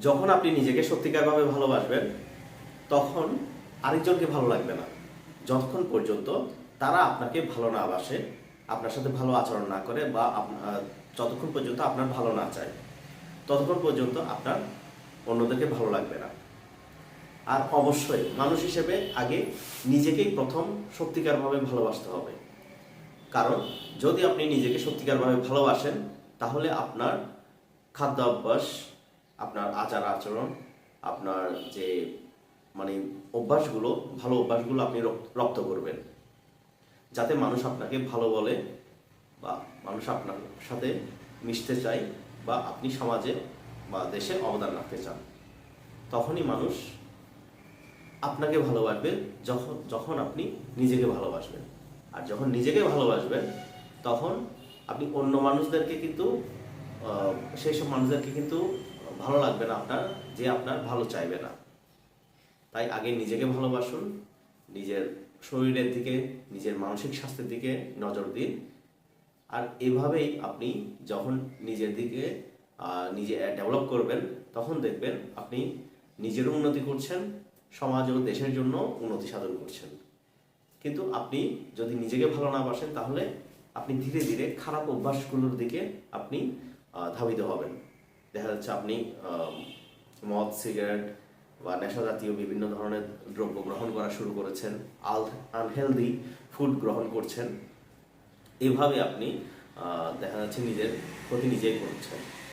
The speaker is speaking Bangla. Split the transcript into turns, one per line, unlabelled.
যখন আপনি নিজেকে সত্যিকারভাবে ভালোবাসবেন তখন আরেকজনকে ভালো লাগবে না, যতক্ষণ পর্যন্ত তারা আপনাকে ভালো না বাসে, আপনার সাথে ভালো আচরণ না করে, বা যতক্ষণ পর্যন্ত আপনার ভালো না চায়, ততক্ষণ পর্যন্ত আপনার অন্যদেরকে ভালো লাগবে না। আর অবশ্যই মানুষ হিসেবে আগে নিজেকেই প্রথম সত্যিকারভাবে ভালোবাসতে হবে। কারণ যদি আপনি নিজেকে সত্যিকারভাবে ভালোবাসেন, তাহলে আপনার খাদ্যাভ্যাস, আপনার আচার আচরণ, আপনার যে মানে অভ্যাসগুলো, ভালো অভ্যাসগুলো আপনি রপ্ত করবেন, যাতে মানুষ আপনাকে ভালো বলে বা মানুষ আপনার সাথে মিশতে চায়, বা আপনি সমাজে বা দেশে অবদান রাখতে চান। তখনই মানুষ আপনাকে ভালোবাসবে, যখন যখন আপনি নিজেকে ভালোবাসবেন। আর যখন নিজেকে ভালোবাসবেন, তখন আপনি অন্য মানুষদেরকে কিন্তু সেই সব মানুষদেরকে কিন্তু ভালো লাগবে না আপনার, যে আপনার ভালো চাইবে না। তাই আগে নিজেকে ভালোবাসুন, নিজের শরীরের দিকে, নিজের মানসিক স্বাস্থ্যের দিকে নজর দিন। আর এভাবেই আপনি যখন নিজের দিকে নিজে ডেভেলপ করবেন, তখন দেখবেন আপনি নিজেরও উন্নতি করছেন, সমাজ ও দেশের জন্য উন্নতি সাধন করছেন। কিন্তু আপনি যদি নিজেকে ভালো না বাসেন, তাহলে আপনি ধীরে ধীরে খারাপ অভ্যাসগুলোর দিকে আপনি ধাবিত হবেন। দেখা যাচ্ছে আপনি মদ, সিগারেট বা নেশা জাতীয় বিভিন্ন ধরনের দ্রব্য গ্রহণ করা শুরু করেছেন, আনহেলদি ফুড গ্রহণ করছেন। এভাবে আপনি দেখা যাচ্ছে নিজের ক্ষতি নিজেই করছেন।